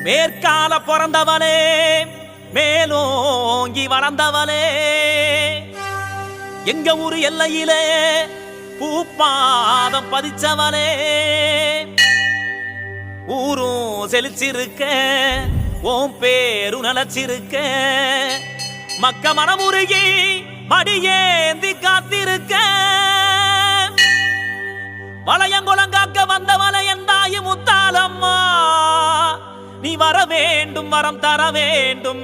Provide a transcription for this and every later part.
மேற்கால பிறந்தவனே மேலோங்கி வளர்ந்தவனே எங்க ஊரு எல்லையிலே பூப்பாதம் பதிச்சவனே ஊரும் செழிச்சிருக்க ஓம் பேரு நலச்சிருக்க மக்க மனமுருகி மடியேந்தி காத்திருக்க வளையங்குளங்காக்க வந்தவளை என் தாயி முத்தாலம்மா நீ வர வேண்டும் வரம் தர வேண்டும்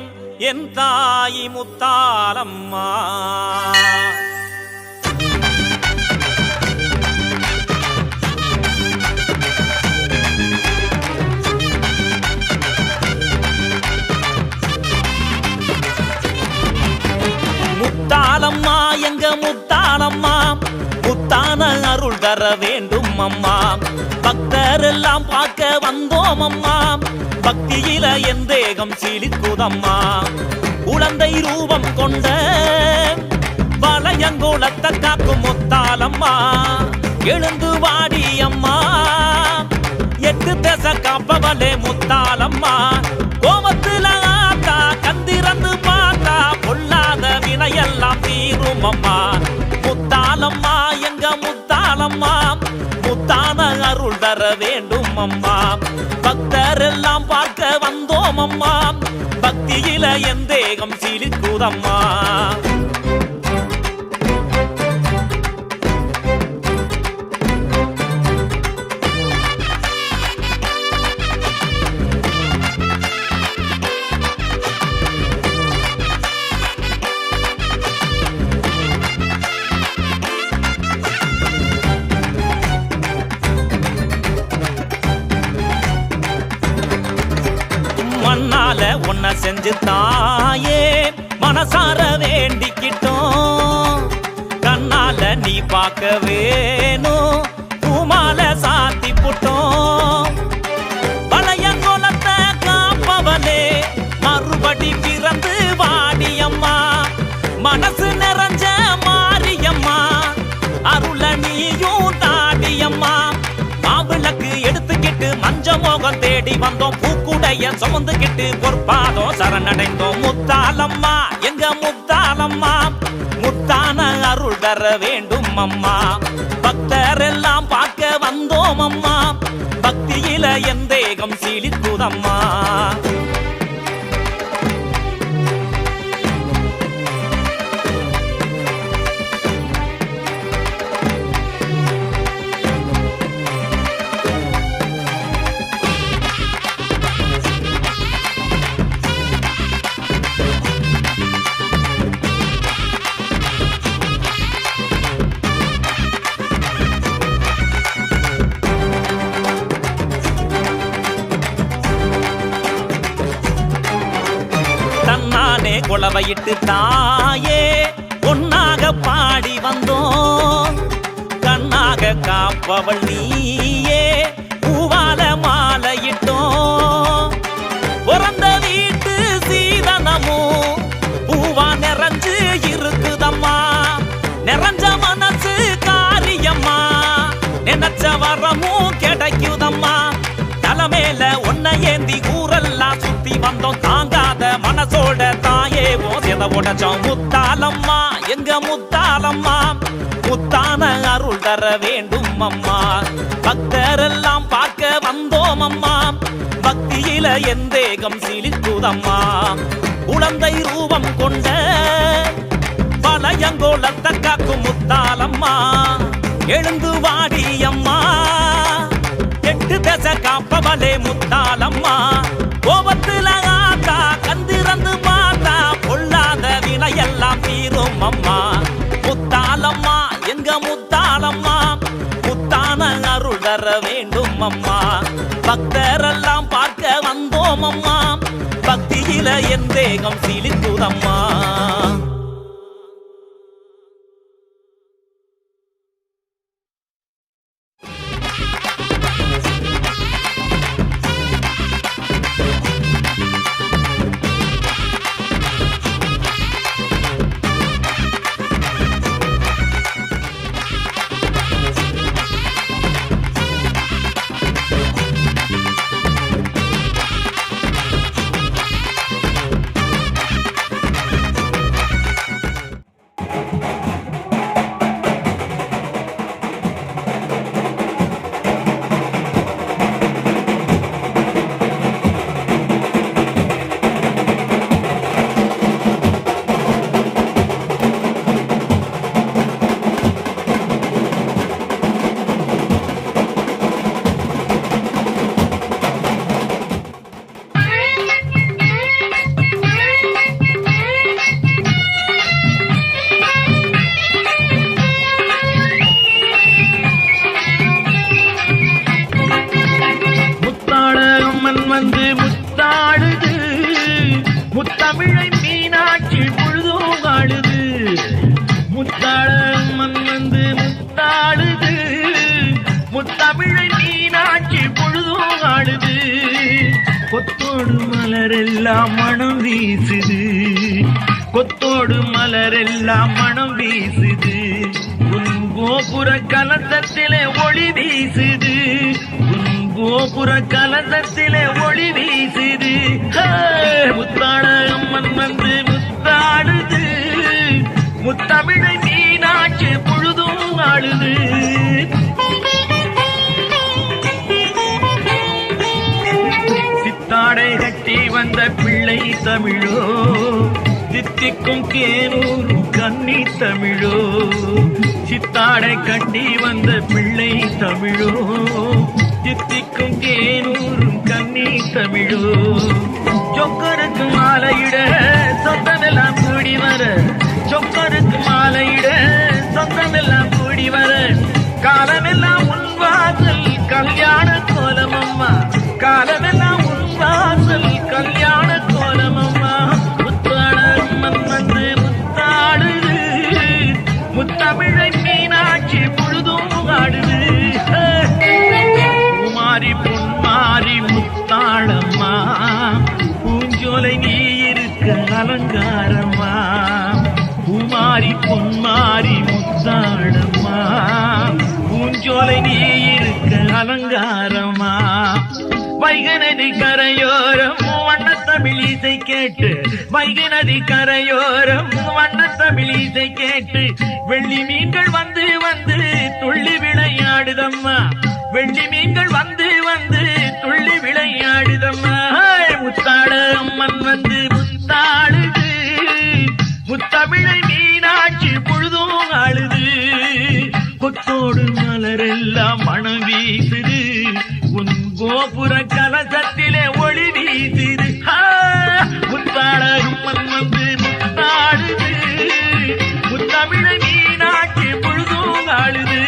என் தாயி முத்தாலம்மா முத்தாலம்மா எங்க முத்தாலம்மா முத்தான அருள் தர வேண்டும் அம்மா பக்தர் எல்லாம் பார்க்க வந்தோம் அம்மா பக்தியில என் தேகம் சீலிக்குதம்மா குழந்தை ரூபம் கொண்ட வளையங்குளத்தை காக்கும் முத்தாலம்மா எழுந்து வாடி அம்மா எட்டு திசை காப்பவளே முத்தாலம்மா கோமத்துல ஆத்தா கந்திரந்து பார்த்தா பொல்லாத வினையெல்லாம் தீரும் அம்மா முத்தாலம்மா எங்க முத்தாலம்மா முத்தான அருள் தர வேண்டும் அம்மா பக்தர் எல்லாம் பார்க்க வந்தோம் அம்மா பக்தியில என் தேகம் சீலிக்குதம்மா மண்ணால ஒன்ன செஞ்சு தாயே மனசார வேண்டிக்கிட்டோம் கண்ணால நீ பார்க்க வேணும் பூமால சாத்தி புட்டோம் வளையங்குளத்தை காப்பவனே மறுபடி பிறந்து வாடியம்மா மனசு நிறைஞ்ச மாரியம்மா அருள நீயும் தாடியம்மா மாவிளக்கு எடுத்துக்கிட்டு மஞ்ச மோகம் தேடி வந்தோம் பூக்குடைய சுமந்துக்கிட்டு பொற்பாதம் சரணடைந்தோம் முத்தாலம்மா எங்க முத்தாலம்மா முத்தான அருள் தர வேண்டும் அம்மா பக்தர் எல்லாம் பார்க்க வந்தோம் அம்மா பக்தியில என் தேகம் சீலிக்குதம்மா குளவையிட்டு தாயே பொன்னாக பாடி வந்தோம் கண்ணாக காப்பவள் நீயே பூவால மாலையிட்டோம் பிறந்த வீட்டு சீதனமும் பூவா நிறைஞ்சு இருக்குதம்மா நிறைஞ்ச மனசு காரியம்மா நினைச்ச வரமும் கிடைக்குதம்மா தலைமையில ஒன்ன ஏந்தி ஊரெல்லாம் சுத்தி வந்தோம் தாங்காத மனசோட தாயே ஓசைத உடச்சோம் முத்தாலம்மா எங்க முத்தாலம்மா முத்தான அருள் தர வேண்டும் அம்மா பக்தர் எல்லாம் பார்க்க வந்தோம் அம்மா பக்தியில என் தேகம் சீலிக்குதம்மா குழந்தை ரூபம் கொண்ட வளையங்குளத்தை காக்கும் முத்தாலம்மா எழுந்து வாடி அம்மா எட்டு திசை காப்பவளே முத்தாலம்மா கோபத்துல ஆத்தா கந்திரந்து மாத்தா பொல்லாத வினையெல்லாம் தீரும் அம்மா முத்தாலம்மா எங்க முத்தாலம்மா முத்தான அருள் தர வேண்டும் அம்மா பக்தர் எல்லாம் பார்க்க வந்தோம் அம்மா பக்தியில என் தேகம் சீலிக்குதம்மா முத்தமிழை மீனாட்சி பொழுதும் வாழுது முத்தாள அம்மன் வந்து முத்தாளுது முத்தமிழை மீனாட்சி பொழுதும் வாழுது கொத்தோடு மலரெல்லாம் மனம் வீசுது கொத்தோடு மலரெல்லாம் மனம் வீசுது உன் கோபுர கலசத்திலே ஒளி வீசுது உன் கோபுர கலசத்திலே ஒளி வீசுது முத்தாள அம்மன் வந்து முத்தாடுது முத்தமிழை மீனாட்சி பொழுதும் ஆளுது சித்தாடை கட்டி வந்த பிள்ளை தமிழோ தித்திக்கும் கேனூர் கன்னி தமிழோ சித்தாடை கட்டி வந்த பிள்ளை தமிழோ தித்திக்கும் தேனூர் கன்னி தமிழோ சொக்கருக்கு மாலையிட சொந்தமெல்லாம் கூடி வர சொக்கருக்கு மாலையிட சொந்தமெல்லாம் கூடி வர காலமெல்லாம் உன் வாசல் கல்யாண கோலமம்மா காலமெல்லாம் உன் வாசல் கல்யாண கோலமம்மா முத்தாள அம்மன் வந்து முத்தாடுது முத்தமிழை மீனாட்சி பொழுதும் ஆடுது பூமாரி பொன்மாரி முத்தாளம்மா பூஞ்சோலை நீ இருக்க அலங்காரம்மா பூமாரி பொன்மாரி முத்தாளம்மா பூஞ்சோலை நீ இருக்க அலங்காரம்மா வைகை நதி கரையோரம் வண்ணத்தமிழ் இசை கேட்டு வைகை நதி கரையோரம் வண்ணத்தமிழ் இசை கேட்டு வெள்ளி மீன்கள் வந்து வந்து துள்ளி விளையாடுதம்மா வெள்ளி மீன்கள் வந்து வந்து துள்ளி விளையாடுதம்மா முத்தாள அம்மன் வந்து முத்தாடுது முத்தமிழை மீனாட்சி பொழுதும் ஆளுது கொத்தோடு மலரெல்லாம் மனம் வீசுது உன் கோபுர கலசத்திலே ஒளி வீசுது முத்தாள அம்மன் வந்து முத்தாடுது முத்தமிழை மீனாட்சி பொழுதும் ஆளுது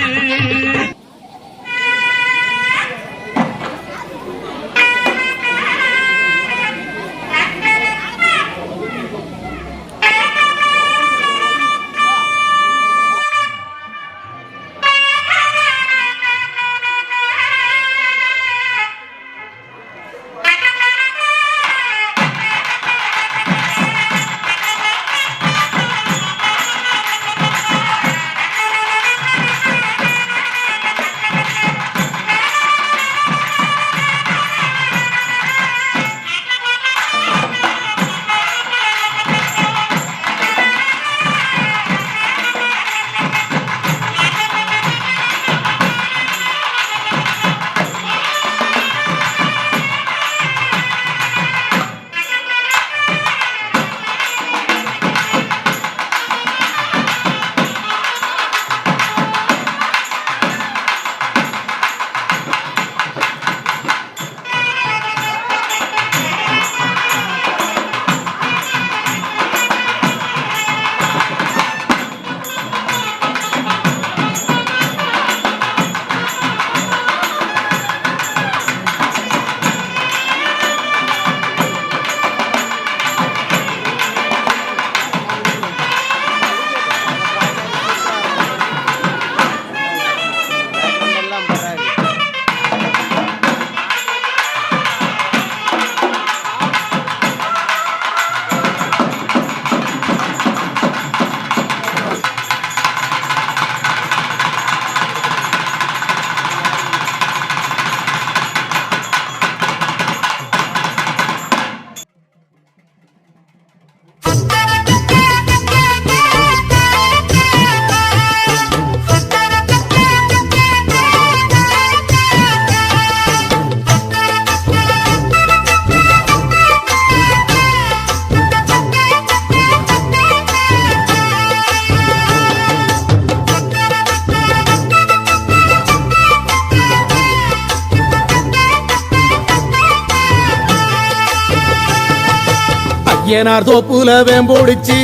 ஐயனார் தோப்புல வேம்போடிச்சு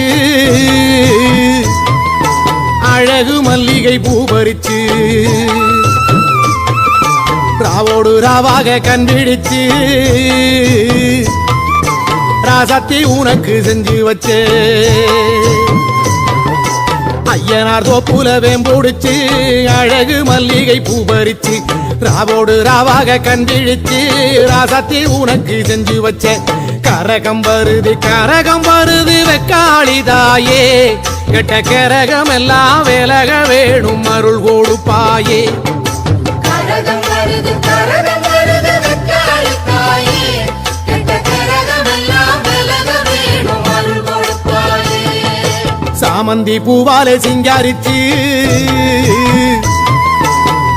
அழகு மல்லிகை பூ பறிச்சு ராவோடு ராவாக கண்டிடிச்சு ராசத்தி உனக்கு செஞ்சு வச்சே ஐயனார் தோப்புல வேம்புடிச்சு அழகு மல்லிகை பூ பறிச்சு ராவோடு ராவாக கண்டிழிச்சு ராசத்தி உனக்கு செஞ்சு வச்ச கரகம் வருது வெக்காளிதாயே கெட்ட கரகம் எல்லாம் விலக வேணும் அருள் கொடுப்பாயே கரகம் வருது வெக்காளிதாயே கெட்ட கரகமெல்லாம் விலக வேணும் அருள் கொடுப்பாயே சாமந்தி பூவாலே சிங்காரிச்சு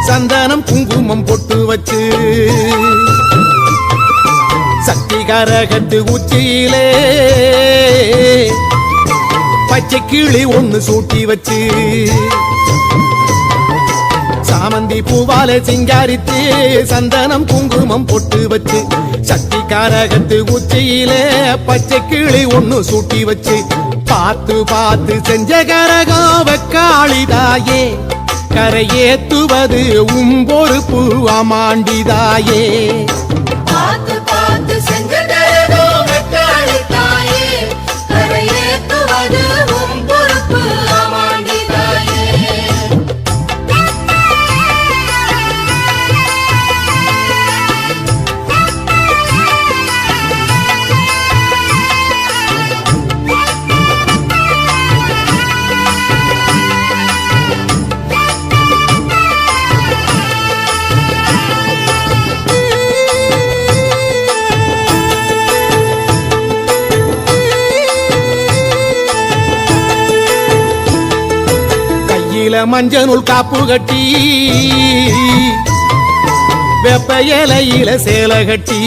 சந்தனம் குங்குமம் பொட்டு வச்சு சக்தி கரகத்து உச்சியிலே பச்சை கிளி ஒண்ணு சூட்டி வச்சு சாமந்தி பூவாலே சிங்காரித்து சந்தனம் குங்குமம் பொட்டு வச்சு சக்தி கரகத்து உச்சியிலே பச்சை கிளி ஒண்ணு சூட்டி வச்சு பார்த்து செஞ்ச கரகம் வெக்காளிதாயே கரையேத்துவது பொறுப்பு ஆமாண்டிதாயே பார்த்து செஞ்ச கரகம் வெக்காளிதாயே கரையேத்துவது உம் பொறுப்பு ஆமாண்டிதாயே மஞ்சள் காப்பு கட்டி வெப்ப இலையில சேலை கட்டி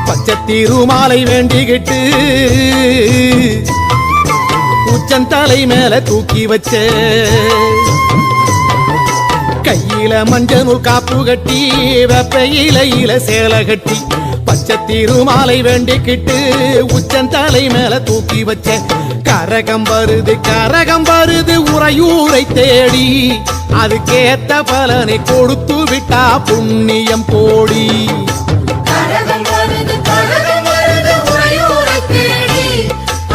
பச்சை திருமாலை வேண்டிக்கிட்டு உச்சந்தலை மேல தூக்கி வச்ச கையில மஞ்சள் காப்பு கட்டி வெப்ப இலையில சேலை கட்டி பச்சை திருமாலை வேண்டிக்கிட்டு உச்சந்தலை மேல தூக்கி வச்ச கரகம் வருது உறையூரை தேடி அதுக்கேத்த பலனை கொடுத்து விட்டா புண்ணியம் கோடி கரகம் வருது உறையூரை தேடி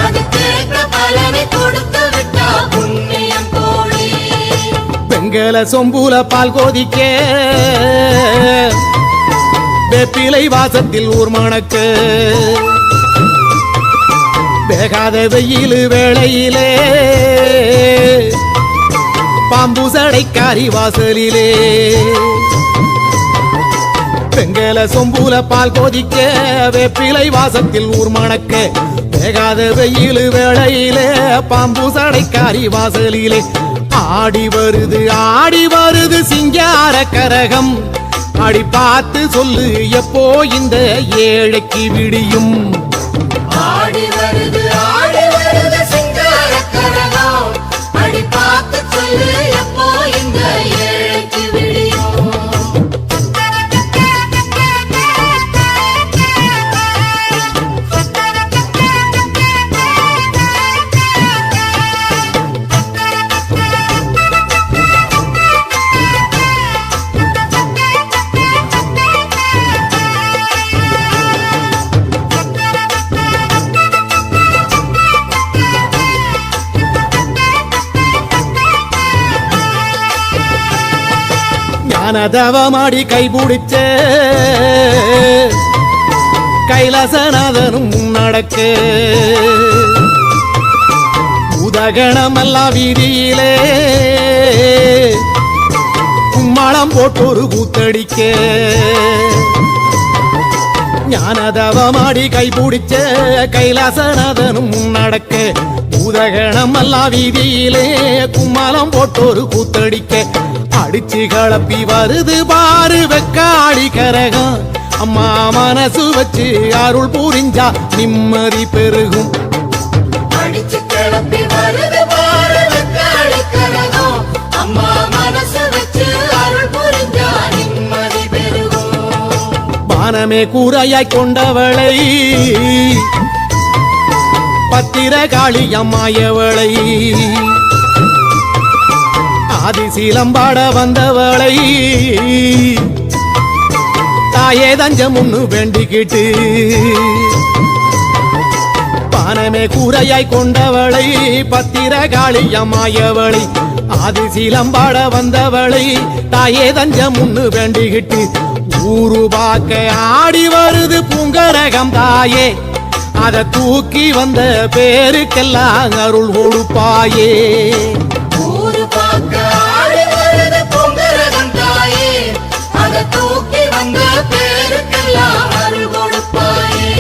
அதுக்கேத்த பலனை கொடுத்து விட்டா புண்ணியம் கோடி பெங்கல சொம்புல பால் கோதிக்க வேப்பிலை வாசத்தில் ஊர் மணக்க வேகாத வெயில் வேளையிலே பாம்பு சடைக்காரி வாசலிலே பெங்கல சொம்புல பால் கொதிக்க வேப்பிலை வாசத்தில் ஊர் மணக்க வேகாத வெயில் வேளையிலே பாம்பு சடைக்காரி வாசலிலே ஆடி வருது சிங்கார கரகம் அடி பார்த்து சொல்லு எப்போ இந்த ஏழைக்கு விடியும் ஆடி வருது சிங்கார கரகம் அடி பார்த்து சொல்லு எப்போ இந்த ஏழைக்கு விடியும் தவமாடி கைபிடிச்ச கைலாசநாதனும் நடக்க உதகணமெல்லாம் வீதியிலே கும்மாளம் போட்டொரு கூத்தடிக்க ஞானதவமாடி கைபிடிச்ச கைலாசநாதனும் நடக்க உதகணமெல்லாம் வீதியிலே கும்மாளம் போட்டொரு கூத்தடிக்க அடிச்சு கலப்பி வருது பாரு வெக்காளி கரகம் அம்மா மனசு வச்சு அருள் புரிஞ்சா நிம்மதி பெருகும் அடிச்சு கிளப்பி வருது பாரு வெக்காளி கரகம் அம்மா மனசு வச்சு அருள் புரிஞ்சா நிம்மதி பெருகும் வானமே கூரையாய் கொண்டவளை பத்திரகாளி அம்மாயவளை ஆதி சீலம்பாட வந்தவளை தாயே தஞ்சம் ஒண்ணு வேண்டிக்கிட்டு பானமே கூரையாய் கொண்டவளை பத்திரகாளி அம்மாயவளை ஆதி சீலம்பாட வந்தவளை தாயே தஞ்சம் ஒண்ணு வேண்டிக்கிட்டு ஊரு பாக்க ஆடி வருது பூங்கரகம் தாயே அத தூக்கி வந்த பேருக்கெல்லாம் அருள் கொடுப்பாயே ஊரு பார்க்க ஆடி வருது பொங்கரகம் தாயே அத தூக்கி வந்த பேருக்கெல்லாம் அருள் கொடுப்பாயே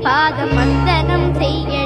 பாதம் வந்தனம் செய்ய